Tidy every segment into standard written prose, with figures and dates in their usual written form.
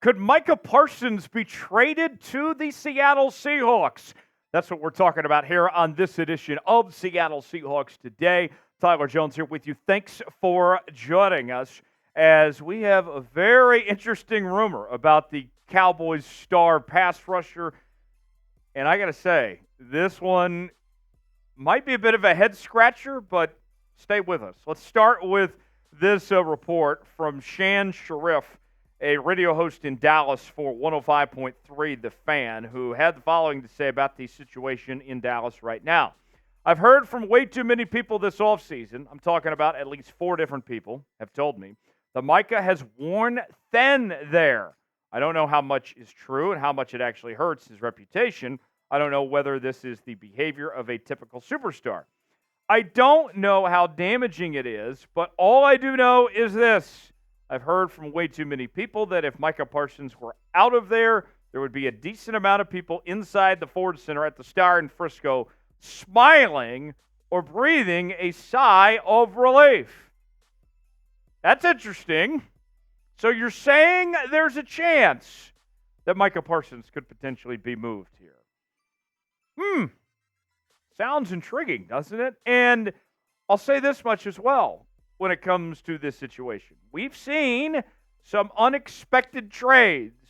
Could Micah Parsons be traded to the Seattle Seahawks? That's what we're talking about here on this edition of Seattle Seahawks Today. Tyler Jones here with you. Thanks for joining us as we have a very interesting rumor about the Cowboys star pass rusher. And I got to say, this one might be a bit of a head scratcher, but stay with us. Let's start with this report from Shan Shariff, a radio host in Dallas for 105.3 The Fan, who had the following to say about the situation in Dallas right now. I've heard from way too many people this offseason, I'm talking about at least 4 different people have told me, that Micah has worn thin there. I don't know how much is true and how much it actually hurts his reputation. I don't know whether this is the behavior of a typical superstar. I don't know how damaging it is, but all I do know is this. I've heard from way too many people that if Micah Parsons were out of there, there would be a decent amount of people inside the Ford Center at the Star in Frisco smiling or breathing a sigh of relief. That's interesting. So you're saying there's a chance that Micah Parsons could potentially be moved here. Sounds intriguing, doesn't it? And I'll say this much as well. When it comes to this situation, we've seen some unexpected trades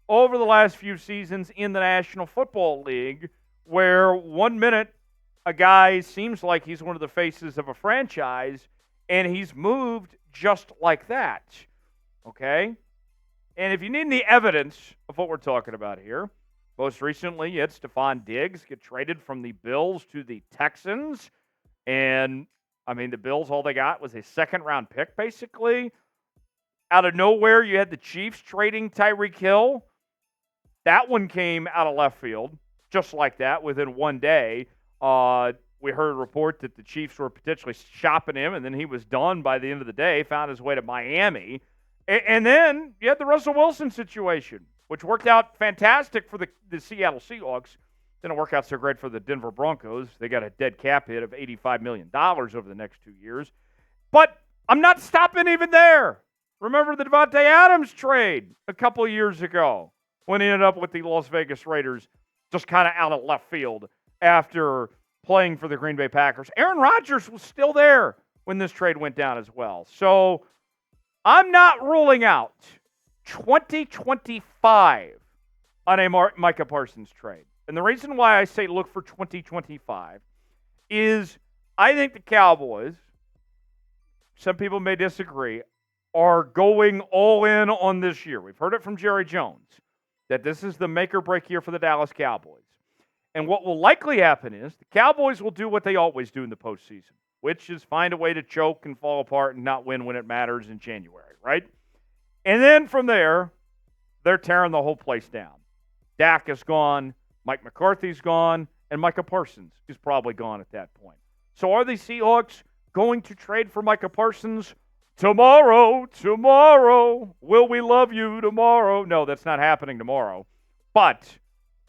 over the last few seasons in the National Football League where 1 minute a guy seems like he's one of the faces of a franchise and he's moved just like that. Okay? And if you need any evidence of what we're talking about here, most recently you had Stephon Diggs get traded from the Bills to the Texans, and the Bills, all they got was a second-round pick, basically. Out of nowhere, you had the Chiefs trading Tyreek Hill. That one came out of left field, just like that, within one day. We heard a report that the Chiefs were potentially shopping him, and then he was done by the end of the day, found his way to Miami. And then you had the Russell Wilson situation, which worked out fantastic for the Seattle Seahawks. Didn't work out so great for the Denver Broncos. They got a dead cap hit of $85 million over the next 2 years. But I'm not stopping even there. Remember the Devontae Adams trade a couple of years ago when he ended up with the Las Vegas Raiders just kind of out of left field after playing for the Green Bay Packers. Aaron Rodgers was still there when this trade went down as well. So I'm not ruling out 2025 on a Micah Parsons trade. And the reason why I say look for 2025 is I think the Cowboys, some people may disagree, are going all in on this year. We've heard it from Jerry Jones that this is the make or break year for the Dallas Cowboys. And what will likely happen is the Cowboys will do what they always do in the postseason, which is find a way to choke and fall apart and not win when it matters in January, right? And then from there, they're tearing the whole place down. Dak is gone. Mike McCarthy's gone, and Micah Parsons is probably gone at that point. So are the Seahawks going to trade for Micah Parsons tomorrow? Tomorrow. Will we love you tomorrow? No, that's not happening tomorrow. But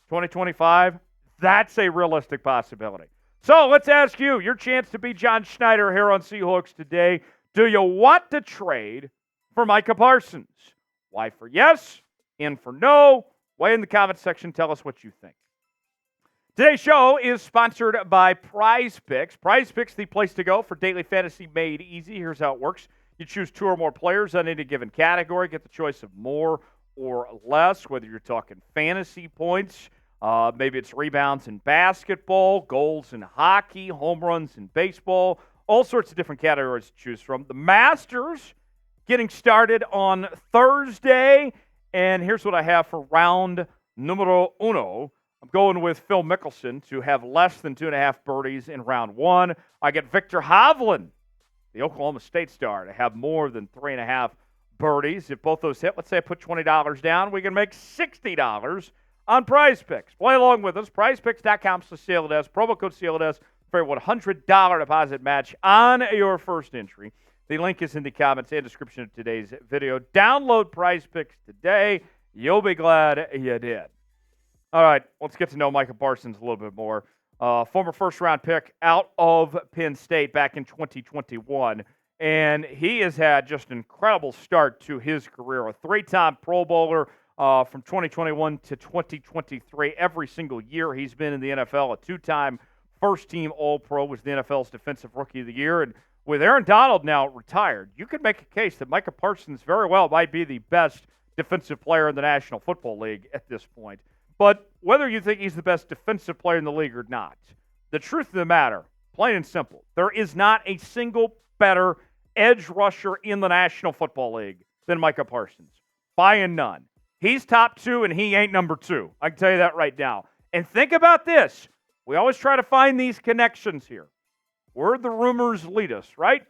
2025, that's a realistic possibility. So let's ask you, your chance to be John Schneider here on Seahawks Today. Do you want to trade for Micah Parsons? Y for yes, N for no. Weigh in the comments section. Tell us what you think. Today's show is sponsored by Prize Picks. Prize Picks, the place to go for daily fantasy made easy. Here's how it works. You choose 2 or more players on any given category. Get the choice of more or less, whether you're talking fantasy points, maybe it's rebounds in basketball, goals in hockey, home runs in baseball, all sorts of different categories to choose from. The Masters getting started on Thursday, and here's what I have for round numero uno. I'm going with Phil Mickelson to have less than 2.5 birdies in round 1. I get Victor Hovland, the Oklahoma State star, to have more than 3.5 birdies. If both those hit, let's say I put $20 down, we can make $60 on Prize Picks. Play along with us. PrizePicks.com/CLNS. Promo code CLNS for a $100 deposit match on your first entry. The link is in the comments and description of today's video. Download Prize Picks today. You'll be glad you did. All right, let's get to know Micah Parsons a little bit more. Former first-round pick out of Penn State back in 2021. And he has had just an incredible start to his career. A 3-time Pro Bowler, from 2021 to 2023. Every single year he's been in the NFL, a two-time first-team All-Pro, was the NFL's Defensive Rookie of the Year. And with Aaron Donald now retired, you could make a case that Micah Parsons very well might be the best defensive player in the National Football League at this point. But whether you think he's the best defensive player in the league or not, the truth of the matter, plain and simple, there is not a single better edge rusher in the National Football League than Micah Parsons. By and none. He's top two, and he ain't number two. I can tell you that right now. And think about this. We always try to find these connections here. Where the rumors lead us, right?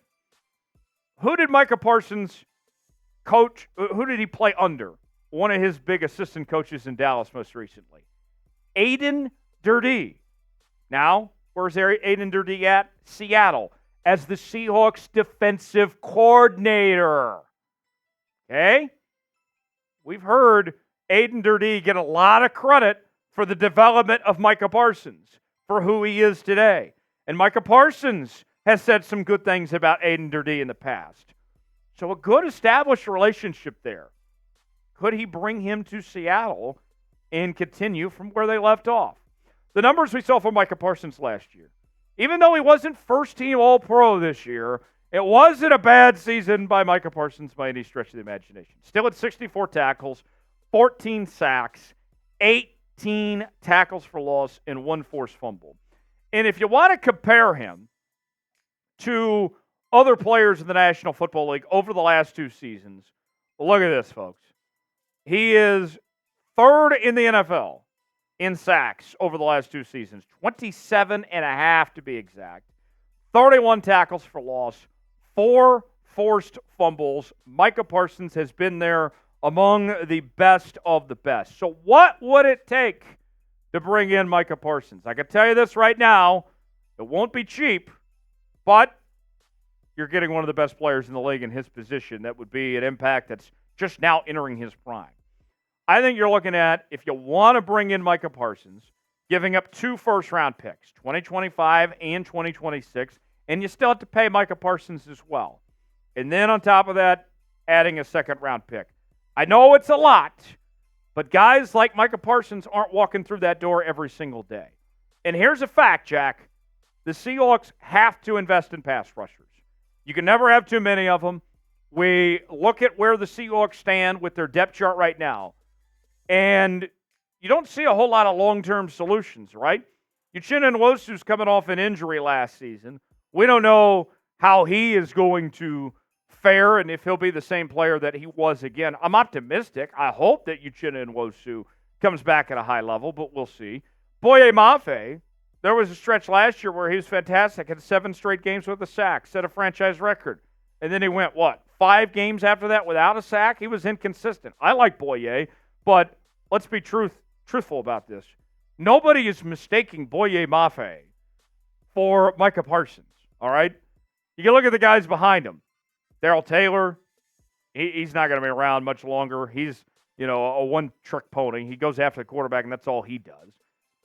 Who did Micah Parsons coach? Who did he play under? One of his big assistant coaches in Dallas most recently. Aiden Durdee. Now, where's Aiden Durdee at? Seattle, as the Seahawks defensive coordinator. Okay? We've heard Aiden Durdee get a lot of credit for the development of Micah Parsons, for who he is today. And Micah Parsons has said some good things about Aiden Durdee in the past. So a good established relationship there. Could he bring him to Seattle and continue from where they left off? The numbers we saw from Micah Parsons last year, even though he wasn't first-team All-Pro this year, it wasn't a bad season by Micah Parsons by any stretch of the imagination. Still at 64 tackles, 14 sacks, 18 tackles for loss, and 1 forced fumble. And if you want to compare him to other players in the National Football League over the last 2 seasons, look at this, folks. He is third in the NFL in sacks over the last 2 seasons, 27.5 to be exact, 31 tackles for loss, 4 forced fumbles. Micah Parsons has been there among the best of the best. So what would it take to bring in Micah Parsons? I can tell you this right now, it won't be cheap, but you're getting one of the best players in the league in his position. That would be an impact that's just now entering his prime. I think you're looking at, if you want to bring in Micah Parsons, giving up 2 first-round picks, 2025 and 2026, and you still have to pay Micah Parsons as well. And then on top of that, adding a second-round pick. I know it's a lot, but guys like Micah Parsons aren't walking through that door every single day. And here's a fact, Jack. The Seahawks have to invest in pass rushers. You can never have too many of them. We look at where the Seahawks stand with their depth chart right now, and you don't see a whole lot of long-term solutions, right? Uchenna Nwosu's coming off an injury last season. We don't know how he is going to fare and if he'll be the same player that he was again. I'm optimistic. I hope that Uchenna Nwosu comes back at a high level, but we'll see. Boye Mafe, there was a stretch last year where he was fantastic. Had 7 straight games with a sack, set a franchise record. And then he went, 5 games after that without a sack? He was inconsistent. I like Boye, but let's be truthful about this. Nobody is mistaking Boye Mafe for Micah Parsons, all right? You can look at the guys behind him. Darrell Taylor, he's not going to be around much longer. He's, a one-trick pony. He goes after the quarterback, and that's all he does.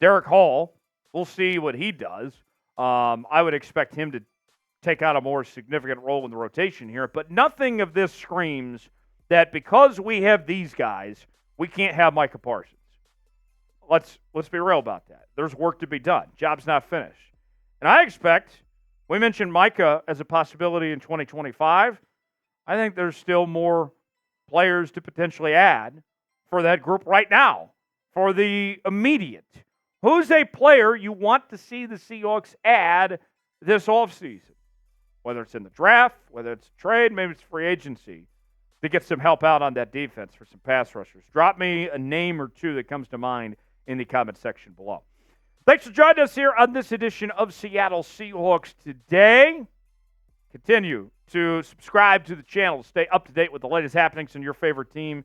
Derek Hall, we'll see what he does. I would expect him to take on a more significant role in the rotation here, but nothing of this screams that because we have these guys, we can't have Micah Parsons. Let's be real about that. There's work to be done. Job's not finished. And I expect, we mentioned Micah as a possibility in 2025. I think there's still more players to potentially add for that group right now, for the immediate. Who's a player you want to see the Seahawks add this offseason? Whether it's in the draft, whether it's trade, maybe it's free agency, to get some help out on that defense for some pass rushers. Drop me a name or two that comes to mind in the comment section below. Thanks for joining us here on this edition of Seattle Seahawks Today. Continue to subscribe to the channel to stay up to date with the latest happenings in your favorite team.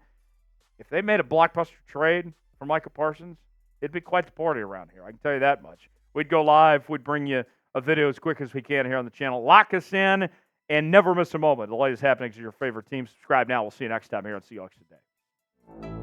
If they made a blockbuster trade for Micah Parsons, it'd be quite the party around here. I can tell you that much. We'd go live. We'd bring you a video as quick as we can here on the channel. Lock us in and never miss a moment. The latest happenings of your favorite team. Subscribe now. We'll see you next time here on Seahawks Today.